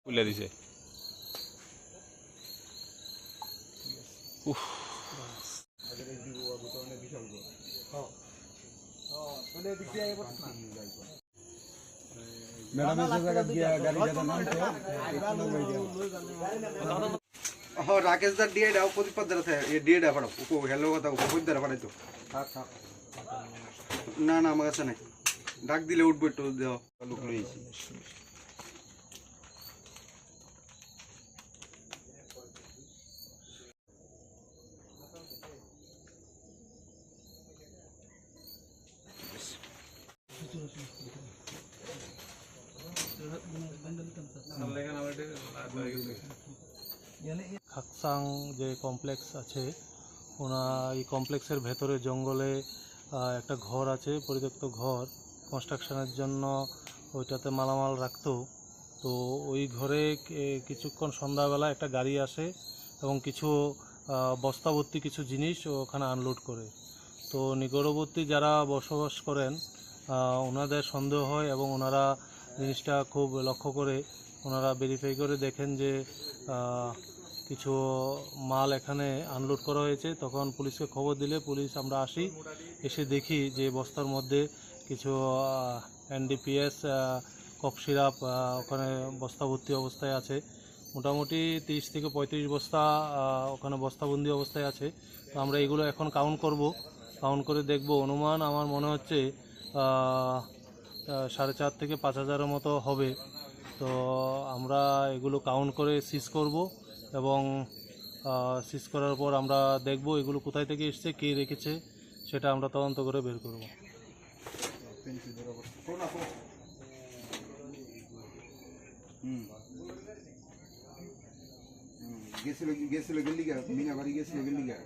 খুলে দিছে। উফ राकेश दार डीए डाउ कोदी पद रथे ये डीए डा पड़ो को हेलो কথা কোদি দরা পড়াই তো না না আমার কাছে নাই ডাক দিলে উঠবে একটু দাও লোক লইছি খাকসাং যে কমপ্লেক্স আছে এই কমপ্লেক্সের ভেতরে জঙ্গলে একটা ঘর আছে, পরিত্যক্ত ঘর, কনস্ট্রাকশনের জন্য ওইটাতে মালামাল রাখতো। তো ওই ঘরে কিছুক্ষণ সন্ধ্যাবেলা একটা গাড়ি আসে এবং কিছু বস্তাভর্তি কিছু জিনিস ওখানে আনলোড করে। তো নিকটবর্তী যারা বসবাস করেন ওনাদের সন্দেহ হয় এবং ওনারা জিনিসটা খুব লক্ষ্য করে ওনারা ভেরিফাই করে দেখেন যে কিছু মাল এখানে আনলোড করা হয়েছে। তখন পুলিশকে খবর দিলে আমরা আসি, এসে দেখি যে বস্তার মধ্যে কিছু এনডিপিএস কফ সিরাপ ওখানে বস্তা ভর্তি অবস্থায় আছে। মোটামুটি 30 থেকে 35 বস্তা ওখানে বস্তাবন্দি অবস্থায় আছে। তো আমরা এগুলো এখন কাউন্ট করে দেখব। অনুমান আমার মনে হচ্ছে 4,500 থেকে 5,000-এর মতো হবে। তো আমরা এগুলো কাউন্ট করে সিজ করব এবং সিজ করার পর আমরা দেখব এগুলো কোথায় থেকে এসেছে, কে রেখেছে, সেটা আমরা তদন্ত করে বের করব। গেছিল গেছিল গেলি গা মিনা বাড়ি গেছিল গেলি গা